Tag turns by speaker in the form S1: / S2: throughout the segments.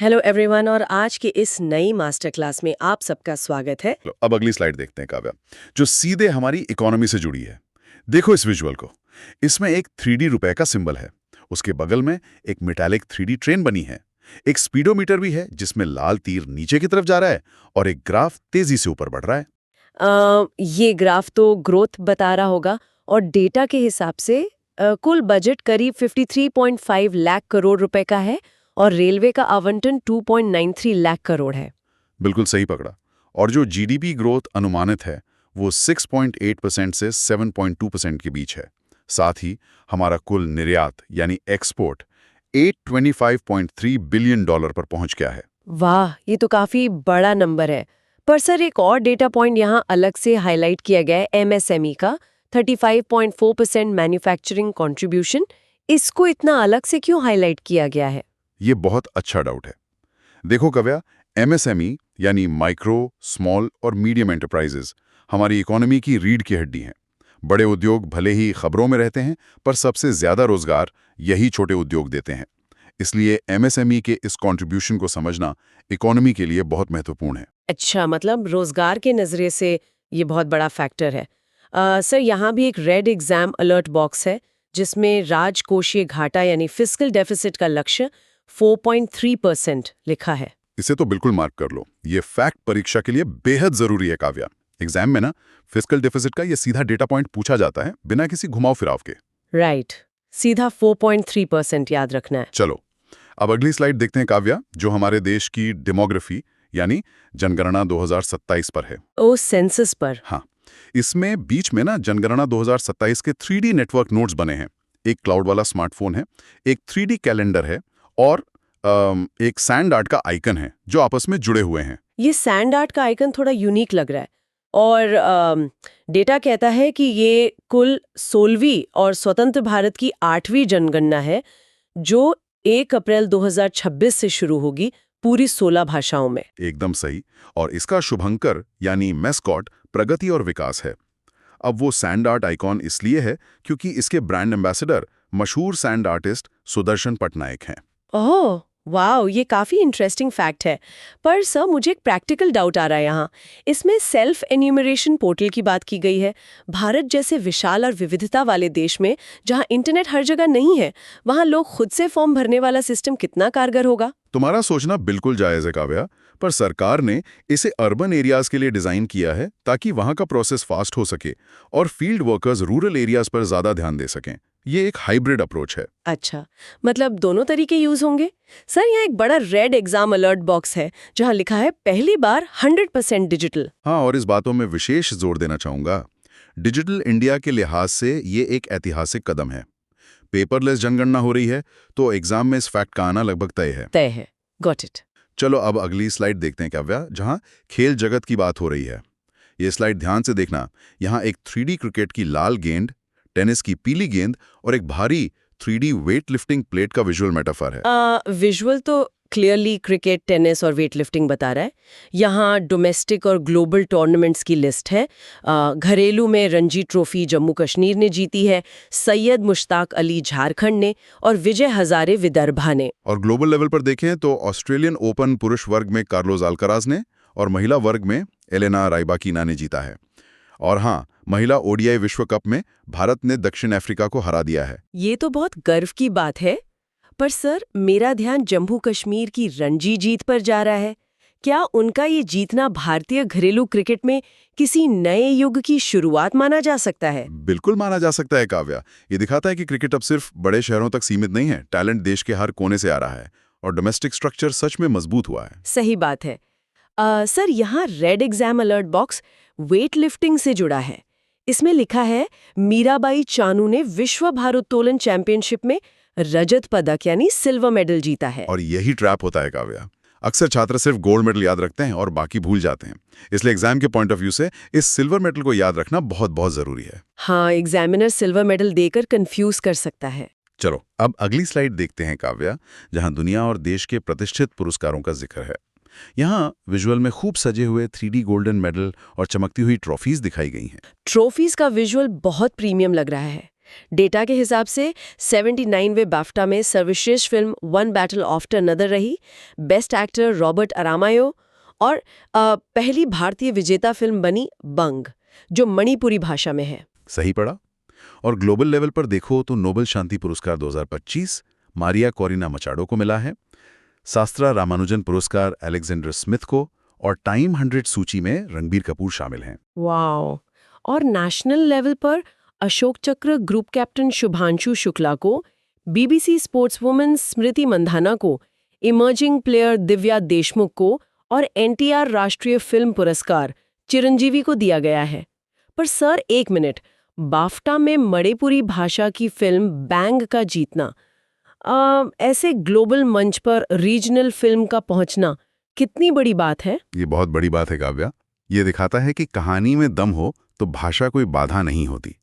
S1: Hello everyone और आज की इस नई मास्टर क्लास में आप सबका स्वागत है।
S2: लो, अब अगली स्लाइड देखते हैं काव्या, जो सीधे हमारी इकोनॉमी से जुड़ी है। देखो इस विजुअल को। इसमें एक 3D रुपए का सिंबल है। उसके बगल में एक मेटालिक 3D ट्रेन बनी है। एक स्पीडोमीटर भी है जिसमें लाल तीर नीचे की तरफ जा रहा है और एक ग्राफ तेजी से ऊपर बढ़ रहा है।
S1: ये ग्राफ तो ग्रोथ बता रहा होगा और डेटा के हिसाब से कुल बजट करीब 53.5 लाख करोड़ रुपए का है और रेलवे का आवंटन 2.93 लाख करोड़ है।
S2: बिल्कुल सही पकड़ा। और जो जीडीपी ग्रोथ अनुमानित है वो 6.8% से 7.2% के बीच है। साथ ही हमारा कुल निर्यात यानी एक्सपोर्ट 825.3 बिलियन डॉलर पर पहुंच गया है।
S1: वाह, ये तो काफी बड़ा नंबर है। पर सर एक और डेटा पॉइंट यहाँ अलग से हाईलाइट किया गया है, एमएसएमई का 35.4% मैन्युफैक्चरिंग कंट्रीब्यूशन। इसको इतना अलग से क्यों हाईलाइट किया गया है?
S2: ये बहुत अच्छा डाउट है। देखो कव्या, एमएसएमई यानी माइक्रो, स्मॉल और मीडियम एंटरप्राइजेज हमारी इकोनॉमी की रीढ़ की हड्डी हैं। बड़े उद्योग भले ही खबरों में रहते हैं, पर सबसे ज्यादा रोजगार यही छोटे उद्योग देते हैं। इसलिए एमएसएमई के इस कंट्रीब्यूशन को समझना इकोनॉमी के लिए बहुत महत्वपूर्ण है।
S1: अच्छा, मतलब रोजगार के नजरिए से ये बहुत बड़ा फैक्टर है। सर यहाँ भी एक रेड एग्जाम अलर्ट बॉक्स है जिसमें राजकोषीय घाटा यानी फिस्कल डेफिसिट का लक्ष्य 4.3% लिखा है।
S2: इसे तो बिल्कुल मार्क कर लो। ये फैक्ट परीक्षा के लिए बेहद जरूरी है काव्या। एग्जाम में ना फिस्कल डेफिसिट का ये सीधा डेटा पॉइंट पूछा जाता है बिना किसी घुमाव फिराव के।
S1: राइट, सीधा 4.3% याद रखना है।
S2: चलो अब अगली स्लाइड देखते हैं काव्या, जो हमारे देश की डेमोग्राफी यानी जनगणना 2027 पर है।
S1: ओ, सेंसस पर।
S2: हाँ, इसमें बीच में ना जनगणना 2027 के 3D नेटवर्क नोट्स बने हैं। एक क्लाउड वाला स्मार्टफोन है, एक 3D कैलेंडर है और एक सैंड आर्ट का आइकन है जो आपस में जुड़े हुए हैं।
S1: ये सैंड आर्ट का आइकन थोड़ा यूनिक लग रहा है और डेटा कहता है कि ये कुल 16वीं और स्वतंत्र भारत की 8वीं जनगणना है जो 1 अप्रैल 2026 से शुरू होगी पूरी 16 भाषाओं में।
S2: एकदम सही। और इसका शुभंकर यानी मैस्कॉट प्रगति और विकास है। अब वो सैंड आर्ट आइकॉन इसलिए है क्योंकि इसके ब्रांड एम्बेसडर मशहूर सैंड आर्टिस्ट सुदर्शन पटनायक हैं।
S1: ओह वाओ, ये काफी इंटरेस्टिंग फैक्ट है। पर सर मुझे एक प्रैक्टिकल डाउट आ रहा है यहाँ। इसमें सेल्फ एन्यूमरेशन पोर्टल की बात की गई है। भारत जैसे विशाल और विविधता वाले देश में जहाँ इंटरनेट हर जगह नहीं है, वहाँ लोग खुद से फॉर्म भरने वाला सिस्टम कितना कारगर होगा?
S2: तुम्हारा सोचना बिल्कुल जायज है काव्या, पर सरकार ने इसे अर्बन एरियाज के लिए डिजाइन किया है ताकि वहां का प्रोसेस फास्ट हो सके और फील्ड वर्कर्स रूरल एरियाज पर ज्यादा ध्यान दे सकें। ये एक हाइब्रिड अप्रोच है।
S1: अच्छा, मतलब दोनों तरीके यूज होंगे। सर यहाँ एक बड़ा रेड एग्जाम अलर्ट बॉक्स है जहाँ लिखा है पहली बार 100% डिजिटल।
S2: हाँ, और इस बातों में विशेष जोर देना चाहूंगा। डिजिटल इंडिया के लिहाज से ये एक ऐतिहासिक कदम है। पेपरलेस जनगणना हो रही है तो एग्जाम में इस फैक्ट का आना लगभग तय
S1: है। Got it.
S2: चलो अब अगली स्लाइड देखते हैं काव्या, जहां खेल जगत की बात हो रही है। ये स्लाइड ध्यान से देखना। यहाँ एक 3D क्रिकेट की लाल गेंद, टेनिस की पीली गेंद और एक भारी 3D वेट लिफ्टिंग प्लेट का विजुअल मेटाफर है।
S1: विजुअल तो क्लियरली क्रिकेट, टेनिस और वेट लिफ्टिंग बता रहा है। यहाँ डोमेस्टिक और ग्लोबल टूर्नामेंट्स की लिस्ट है। घरेलू में रणजी ट्रॉफी जम्मू कश्मीर ने जीती है, सैयद मुश्ताक अली झारखंड ने और विजय हजारे विदर्भा ने।
S2: और ग्लोबल लेवल पर देखें तो ऑस्ट्रेलियन ओपन पुरुष वर्ग में कार्लोस अल्काराज ने और महिला वर्ग में एलेना राइबाकिना ने जीता है। और हाँ, महिला ओडीआई विश्व कप में भारत ने दक्षिण अफ्रीका को हरा दिया है।
S1: ये तो बहुत गर्व की बात है। पर सर मेरा ध्यान जम्मू कश्मीर की रणजी जीत पर जा रहा है। क्या उनका ये जीतना भारतीय घरेलू क्रिकेट में किसी नए युग की शुरुआत माना जा सकता है?
S2: बिल्कुल माना जा सकता है काव्या। ये दिखाता है कि क्रिकेट अब सिर्फ बड़े शहरों तक सीमित नहीं है। टैलेंट देश के हर कोने से आ रहा है और डोमेस्टिक स्ट्रक्चर सच में मजबूत हुआ है।
S1: सही बात है। सर यहाँ red exam alert box weight lifting से जुड़ा है। इसमें लिखा है मीराबाई चानू ने विश्व भारोत्तोलन चैंपियनशिप में रजत पदक यानी सिल्वर मेडल जीता है।
S2: और यही ट्रैप होता है काव्या। अक्सर छात्र सिर्फ गोल्ड मेडल याद रखते हैं और बाकी भूल जाते हैं। इसलिए एग्जाम के पॉइंट ऑफ व्यू से इस सिल्वर मेडल को याद रखना बहुत बहुत जरूरी है।
S1: हाँ, एग्जामिनर सिल्वर मेडल देकर कंफ्यूज कर सकता है।
S2: चलो अब अगली स्लाइड देखते हैं काव्या, जहां दुनिया और देश के प्रतिष्ठित पुरस्कारों का जिक्र है। यहाँ विजुअल में खूब सजे हुए 3D गोल्डन मेडल और चमकती हुई ट्रॉफीज दिखाई गई हैं।
S1: ट्रॉफीज का विजुअल बहुत प्रीमियम लग रहा है। डेटा के हिसाब से 79वें बाफ्टा में सर्वश्रेष्ठ film one battle after another रही, बेस्ट एक्टर रॉबर्ट अरामायो और पहली भारतीय विजेता फिल्म बनी बंग, जो मणिपुरी भाषा में है।
S2: सही पड़ा। और ग्लोबल लेवल पर देखो तो नोबेल शांति पुरस्कार 2025 मारिया कोरिना मचाडो को मिला है, शास्त्रा रामानुजन पुरस्कार अलेक्जेंडर स्मिथ को, और टाइम 100 सूची में रणबीर कपूर शामिल हैं।
S1: वाओ। और नेशनल लेवल पर अशोक चक्र ग्रुप कैप्टन शुभांशु शुक्ला को, BBC sports women Smriti Mandhana को, इमर्जिंग प्लेयर दिव्या देशमुख को और एनटीआर राष्ट्रीय फिल्म पुरस्कार चिरंजीवी को दिया गया है। पर सर एक मिनट, बाफ्टा में मणिपुरी भाषा की फिल्म बैंग का जीतना, ऐसे ग्लोबल मंच पर रीजनल फिल्म का पहुंचना कितनी बड़ी बात है?
S2: ये बहुत बड़ी बात है काव्या। ये दिखाता है कि कहानी में दम हो तो भाषा कोई बाधा नहीं होती।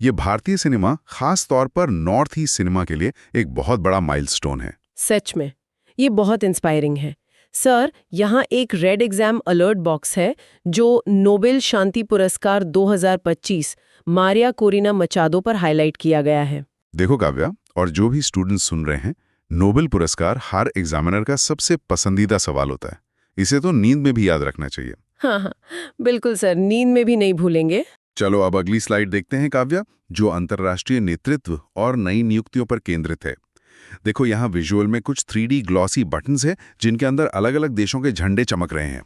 S2: ये भारतीय सिनेमा, खास तौर पर नॉर्थ ईस्ट सिनेमा के लिए एक बहुत बड़ा माइलस्टोन है।
S1: सच में ये बहुत इंस्पायरिंग है। सर, यहाँ एक रेड एग्जाम अलर्ट बॉक्स है जो नोबेल शांति पुरस्कार 2025 मारिया कोरिना मचाडो पर हाईलाइट किया गया है।
S2: देखो काव्या, और जो भी स्टूडेंट्स सुन रहे हैं, नोबेल पुरस्कार हर एग्जामिनर का सबसे पसंदीदा सवाल होता है। इसे तो नींद में भी याद रखना चाहिए।
S1: हाँ, बिल्कुल सर, नींद में भी नहीं भूलेंगे।
S2: चलो अब अगली स्लाइड देखते हैं काव्या, जो अंतर्राष्ट्रीय नेतृत्व और नई नियुक्तियों पर केंद्रित है। देखो यहाँ विजुअल में कुछ 3D ग्लॉसी बटन्स हैं जिनके अंदर अलग अलग देशों के झंडे चमक रहे हैं।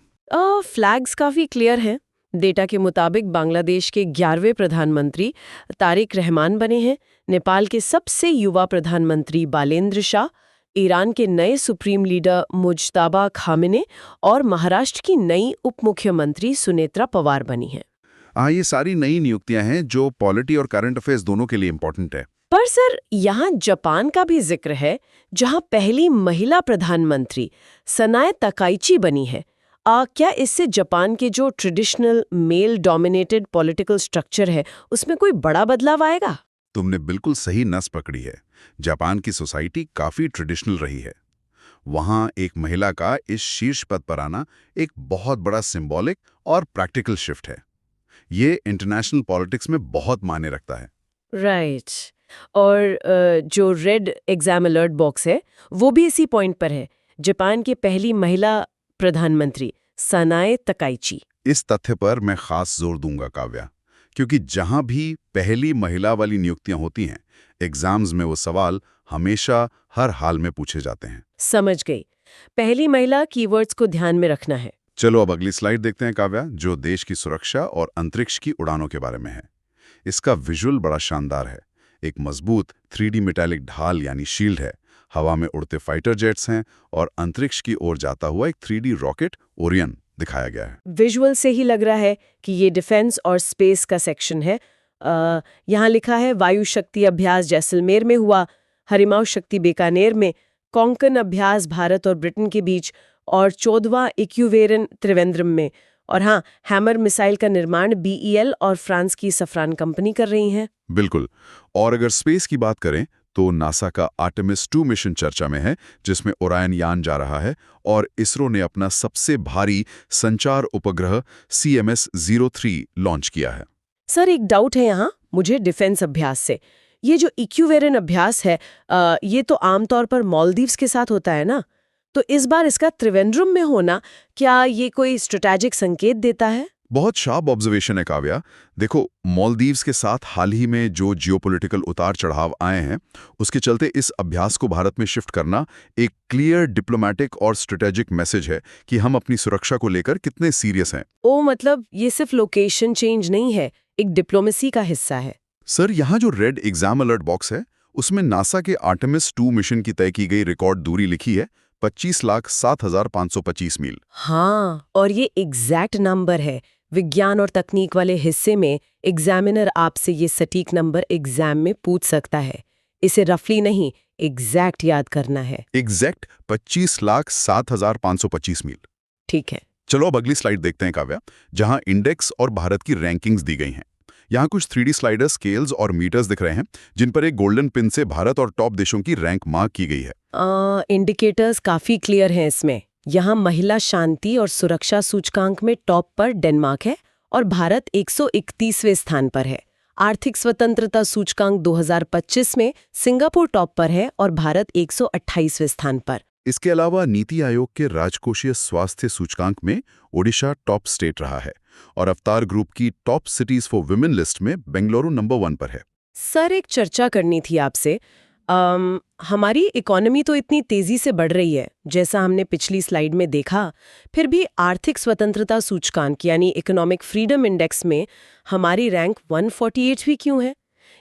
S1: फ्लैग्स काफी क्लियर हैं। डेटा के मुताबिक बांग्लादेश के 11वें प्रधानमंत्री तारिक रहमान बने हैं, नेपाल के सबसे युवा प्रधानमंत्री बालेंद्र शाह, ईरान के नए सुप्रीम लीडर मुज्तबा खामेने और महाराष्ट्र की नई उप मुख्यमंत्री सुनेत्रा पवार बनी हैं।
S2: ये सारी नई नियुक्तियां हैं जो पॉलिटी और करंट अफेयर्स दोनों के लिए इंपॉर्टेंट है।
S1: पर सर, यहाँ जापान का भी जिक्र है, जहाँ पहली महिला प्रधानमंत्री सनाए तकाइची बनी है। क्या इससे जापान के जो traditional male dominated political structure है उसमें कोई बड़ा बदलाव आएगा?
S2: तुमने बिल्कुल सही नस पकड़ी है। जापान की सोसाइटी काफी ट्रेडिशनल रही है। वहां एक महिला का इस शीर्ष पद पर आना एक बहुत बड़ा सिंबॉलिक और प्रैक्टिकल शिफ्ट है। ये इंटरनेशनल पॉलिटिक्स में बहुत मायने रखता है।
S1: राइट। और जो रेड एग्जाम अलर्ट बॉक्स है वो भी इसी पॉइंट पर है, जापान की पहली महिला प्रधानमंत्री सनाए तकाइची।
S2: इस तथ्य पर मैं खास जोर दूंगा काव्या, क्योंकि जहां भी पहली महिला वाली नियुक्तियां होती हैं, एग्जाम्स में वो सवाल हमेशा हर हाल में पूछे जाते हैं।
S1: समझ गई। पहली महिला कीवर्ड्स को ध्यान में रखना है।
S2: चलो अब अगली स्लाइड देखते हैं काव्या, जो देश की सुरक्षा और अंतरिक्ष की उड़ानों के बारे में है। इसका विजुअल बड़ा शानदार है। एक मजबूत 3D मेटालिक ढाल यानी शील्ड है, हवा में उड़ते फाइटर जेट्स हैं और अंतरिक्ष की ओर जाता हुआ एक 3D रॉकेट ओरियन दिखाया गया है।
S1: विजुअल से ही लग रहा है कि ये डिफेंस और स्पेस का सेक्शन है। यहाँ लिखा है वायु शक्ति अभ्यास जैसलमेर में हुआ, हरिमाऊ शक्ति बीकानेर में, कोंकण अभ्यास भारत और ब्रिटेन के बीच, और 14वां इक्यूवेरन त्रिवेंद्रम में। और हाँ, हैमर मिसाइल का निर्माण BEL और फ्रांस की सफ्रान कंपनी कर रही है।
S2: बिल्कुल। और अगर स्पेस की बात करें तो नासा का आर्टेमिस 2 मिशन चर्चा में है, जिसमें ओरायन यान जा रहा है, और इसरो ने अपना सबसे भारी संचार उपग्रह CMS-03 लॉन्च किया है।
S1: सर, एक डाउट है यहाँ मुझे डिफेंस अभ्यास से। ये जो इक्यूवेरन अभ्यास है, ये तो आमतौर पर मालदीव्स के साथ होता है ना, तो इस बार इसका त्रिवेंद्रम में होना, क्या ये कोई स्ट्रेटेजिक संकेत देता है?
S2: बहुत शार्प ऑब्जर्वेशन है काव्या। देखो, मालदीव्स के साथ हाल ही में जो जियोपॉलिटिकल उतार चढ़ाव आए हैं, उसके चलते इस अभ्यास को भारत में शिफ्ट करना एक क्लियर डिप्लोमेटिक और स्ट्रेटेजिक मैसेज है कि हम अपनी सुरक्षा को लेकर कितने सीरियस हैं।
S1: मतलब ये सिर्फ लोकेशन चेंज नहीं है, एक डिप्लोमेसी का हिस्सा है।
S2: सर, यहाँ जो रेड एग्जाम अलर्ट बॉक्स है, उसमें नासा के आर्टेमिस 2 मिशन की तय की गई रिकॉर्ड दूरी लिखी है, 25,07,525 मील।
S1: हाँ, और ये एग्जैक्ट नंबर है। विज्ञान और तकनीक वाले हिस्से में एग्जामिनर आपसे ये सटीक नंबर एग्जाम में पूछ सकता है। इसे रफली नहीं, एग्जैक्ट याद करना है।
S2: एग्जैक्ट 25,07,525 मील।
S1: ठीक है।
S2: चलो अब अगली स्लाइड देखते हैं काव्या, जहां इंडेक्स और भारत की रैंकिंग्स दी गई हैं। यहाँ कुछ 3D स्लाइडर स्केल्स और मीटर्स दिख रहे हैं, जिन पर एक गोल्डन पिन से भारत और टॉप देशों की रैंक मार्क की गई है।
S1: इंडिकेटर्स काफी क्लियर हैं इसमें। यहाँ महिला शांति और सुरक्षा सूचकांक में टॉप पर डेनमार्क है और भारत 131वें स्थान पर है। आर्थिक स्वतंत्रता सूचकांक 2025 में सिंगापुर टॉप पर है और भारत 128वें स्थान पर।
S2: इसके अलावा नीति आयोग के राजकोषीय स्वास्थ्य सूचकांक में ओडिशा टॉप स्टेट रहा है और अवतार ग्रुप की top cities for women list में बेंगलुरु नंबर 1 पर है।
S1: सर, एक चर्चा करनी थी आपसे। हमारी इकोनॉमी तो इतनी तेजी से बढ़ रही है जैसा हमने पिछली स्लाइड में देखा, फिर भी आर्थिक स्वतंत्रता सूचकांक यानी इकोनॉमिक फ्रीडम इंडेक्स में हमारी रैंक 148वीं क्यों है?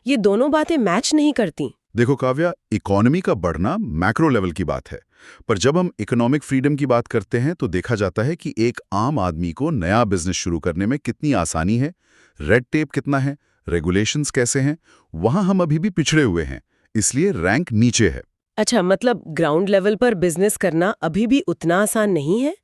S1: ये दोनों बातें मैच नहीं करती।
S2: देखो काव्या, इकोनॉमी का बढ़ना मैक्रो लेवल की बात है, पर जब हम इकोनॉमिक फ्रीडम की बात करते हैं तो देखा जाता है कि एक आम आदमी को नया बिजनेस शुरू करने में कितनी आसानी है, रेड टेप कितना है, रेगुलेशंस कैसे हैं, वहां हम अभी भी पिछड़े हुए हैं, इसलिए रैंक नीचे है।
S1: अच्छा, मतलब ग्राउंड लेवल पर बिजनेस करना अभी भी उतना आसान नहीं है?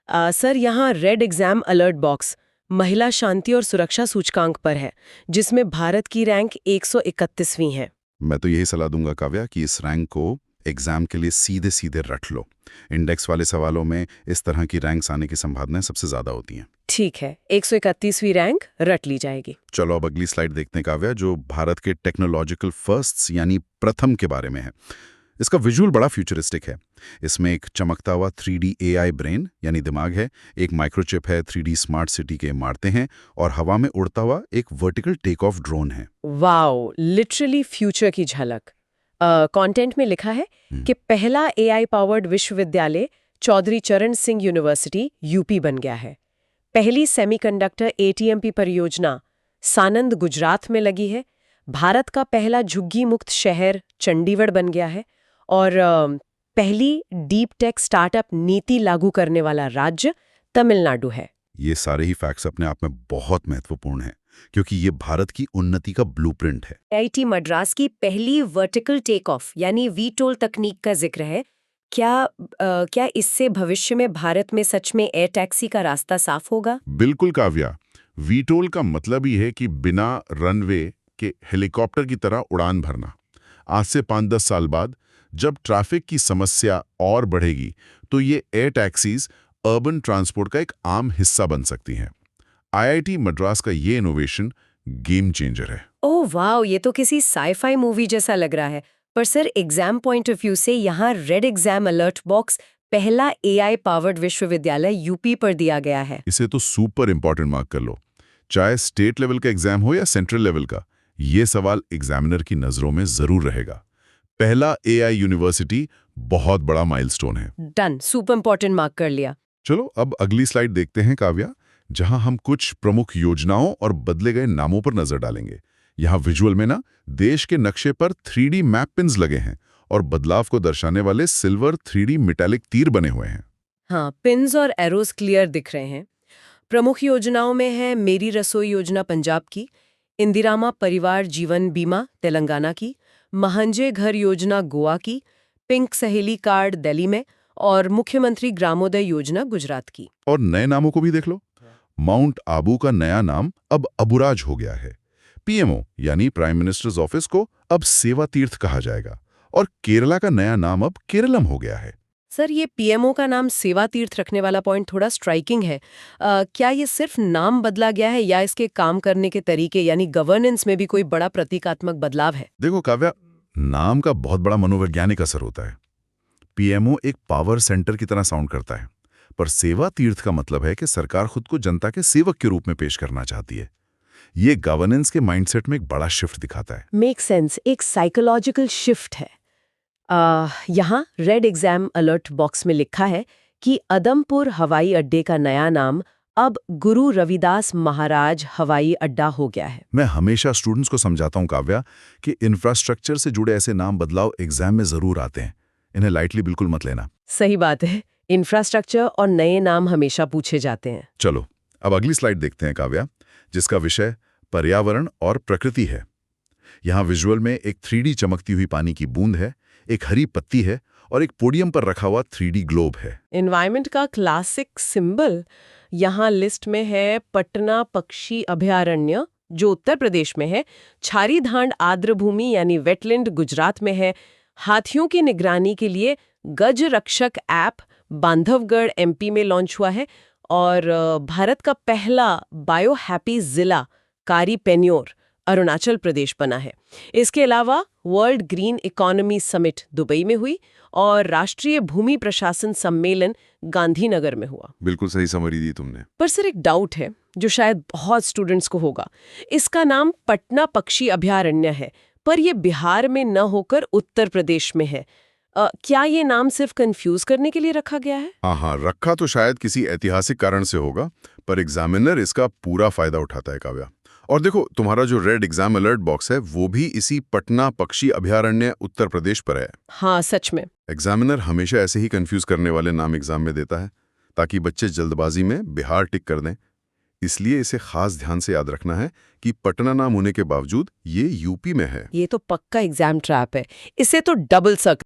S1: सर, यहाँ रेड एग्जाम अलर्ट बॉक्स महिला शांति और सुरक्षा सूचकांक पर है, जिसमें भारत की रैंक 131वीं है।
S2: मैं तो यही सलाह दूंगा काव्या कि इस रैंक को एग्जाम के लिए सीधे सीधे रट लो। इंडेक्स वाले सवालों में इस तरह की रैंक्स आने की संभावनाएं सबसे ज्यादा होती हैं।
S1: ठीक है, 131वीं रैंक रट ली जाएगी।
S2: चलो अब अगली स्लाइड देखते हैं काव्या, जो भारत के टेक्नोलॉजिकल फर्स्ट्स यानी प्रथम के बारे में है। इसका विजुअल बड़ा फ्यूचरिस्टिक है। इसमें एक चमकता हुआ 3D AI ब्रेन यानी दिमाग है, एक माइक्रोचिप है, 3D स्मार्ट सिटी के इमारतें हैं और हवा में उड़ता हुआ एक वर्टिकल टेक ऑफ ड्रोन है।
S1: वाओ, लिटरली फ्यूचर की झलक। कंटेंट में लिखा है कि पहला AI पावर्ड विश्वविद्यालय चौधरी चरण सिंह यूनिवर्सिटी यूपी बन गया है। पहली सेमीकंडक्टर ATMP परियोजना सानंद गुजरात में लगी है। भारत का पहला झुग्गी मुक्त शहर चंडीगढ़ बन गया है और पहली डीप टेक स्टार्टअप नीति लागू करने वाला राज्य तमिलनाडु है।
S2: ये सारे ही फैक्ट्स अपने आप में बहुत महत्वपूर्ण हैं, क्योंकि ये भारत की उन्नति का ब्लूप्रिंट है।
S1: IIT मद्रास की पहली वर्टिकल टेक ऑफ यानी VTOL तकनीक का जिक्र है। क्या इससे भविष्य में भारत में सच में एयर टैक्सी का रास्ता साफ होगा?
S3: बिल्कुल काव्या, वीटोल का मतलब ही है कि बिना रनवे के हेलीकॉप्टर की तरह उड़ान भरना। आज से 5-10 साल बाद जब ट्रैफिक की समस्या और बढ़ेगी तो ये एयर टैक्सीज अर्बन ट्रांसपोर्ट का एक आम हिस्सा बन सकती हैं। IIT मद्रास का ये इनोवेशन गेम चेंजर है।
S1: ओह वाह, ये तो किसी साई-फाई मूवी जैसा लग रहा है। पर sir, exam point of view से यहाँ रेड एग्जाम अलर्ट बॉक्स पहला AI पावर्ड विश्वविद्यालय यूपी पर दिया गया है।
S3: इसे तो सुपर इंपॉर्टेंट मार्क कर लो। चाहे स्टेट लेवल का एग्जाम हो या सेंट्रल लेवल का, ये सवाल एग्जामिनर की नजरों में जरूर रहेगा। पहला AI यूनिवर्सिटी बहुत बड़ा माइलस्टोन है।
S1: डन, सुपर इंपॉर्टेंट मार्क कर लिया।
S3: चलो अब अगली स्लाइड देखते हैं काव्या, जहां हम कुछ प्रमुख योजनाओं और बदले गए नामों पर नजर डालेंगे। यहाँ विजुअल में ना देश के नक्शे पर 3D मैप पिन्स लगे हैं और बदलाव को दर्शाने वाले सिल्वर 3D मेटालिक तीर बने हुए हैं।
S1: हाँ, पिन्स और एरोस क्लियर दिख रहे हैं। प्रमुख योजनाओं में है मेरी रसोई योजना पंजाब की, इंदिरामा परिवार जीवन बीमा तेलंगाना की, महंजे घर योजना गोवा की, पिंक सहेली कार्ड दिल्ली में और मुख्यमंत्री ग्रामोदय योजना गुजरात की।
S3: और नए नामों को भी देख लो। माउंट आबू का नया नाम अब अबुराज हो गया है। PMO यानी प्राइम मिनिस्टर्स ऑफिस को अब सेवा तीर्थ कहा जाएगा और केरला का नया नाम अब केरलम हो गया है।
S1: सर, ये PMO का नाम सेवा तीर्थ रखने वाला पॉइंट थोड़ा स्ट्राइकिंग है। क्या ये सिर्फ नाम बदला गया है या इसके काम करने के तरीके यानी गवर्नेंस में भी कोई बड़ा प्रतीकात्मक बदलाव है?
S3: देखो काव्या, नाम का बहुत बड़ा मनोवैज्ञानिक असर होता है। PMO एक पावर सेंटर की तरह साउंड करता है, पर सेवा तीर्थ का मतलब है कि सरकार खुद को जनता के सेवक के रूप में पेश करना चाहती है। ये गवर्नेंस के माइंडसेट में एक बड़ा शिफ्ट दिखाता है।
S1: मेक सेंस, एक साइकोलॉजिकल शिफ्ट है। यहाँ रेड एग्जाम अलर्ट बॉक्स में लिखा है कि अदमपुर हवाई अड्डे का नया नाम अब गुरु रविदास महाराज हवाई अड्डा हो गया है।
S3: मैं हमेशा स्टूडेंट्स को समझाता हूँ काव्या कि इंफ्रास्ट्रक्चर से जुड़े ऐसे नाम बदलाव एग्जाम में जरूर आते हैं, इन्हें लाइटली बिल्कुल मत लेना।
S1: सही बात है, इंफ्रास्ट्रक्चर और नए नाम हमेशा पूछे जाते हैं।
S3: चलो अब अगली स्लाइड देखते हैं काव्या, जिसका विषय पर्यावरण और प्रकृति है। यहाँ विजुअल में एक 3D चमकती हुई पानी की बूंद है, एक हरी पत्ती है और एक पोडियम पर रखा हुआ 3D ग्लोब है।
S1: एनवायरमेंट का क्लासिक सिंबल यहाँ लिस्ट में है पटना पक्षी अभयारण्य जो उत्तर प्रदेश में है, छारी धांड आर्द्र भूमि यानी वेटलैंड गुजरात में है, हाथियों की निगरानी के लिए गज रक्षक ऐप बांधवगढ़ MP में लॉन्च हुआ है और भारत का पहला बायो हैप्पी जिला कारी पेन्योर अरुणाचल प्रदेश बना है। इसके अलावा world green economy summit Dubai में हुई और राष्ट्रीय भूमि प्रशासन सम्मेलन गांधीनगर में हुआ।
S2: बिल्कुल सही समरी दी तुमने।
S1: पर सर एक डाउट है जो शायद बहुत स्टूडेंट्स को होगा। इसका नाम पटना पक्षी अभयारण्य है, पर यह बिहार में न होकर उत्तर प्रदेश में है। क्या ये नाम सिर्फ कंफ्यूज करने के लिए रखा गया है?
S2: हाँ, रखा तो शायद किसी ऐतिहासिक कारण से होगा, पर एग्जामिनर इसका पूरा फायदा उठाता है काव्या। और देखो, तुम्हारा जो रेड एग्जाम अलर्ट बॉक्स है वो भी इसी पटना पक्षी अभयारण्य उत्तर प्रदेश पर है।
S1: हाँ, सच में।
S2: एग्जामिनर हमेशा ऐसे ही कंफ्यूज करने वाले नाम एग्जाम में देता है ताकि बच्चे जल्दबाजी में बिहार टिक कर दें। इसलिए इसे खास ध्यान से याद रखना है कि पटना नाम होने के बावजूद ये यूपी में है।
S1: ये तो पक्का एग्जाम ट्रैप है। इसे तो डबल सर्कल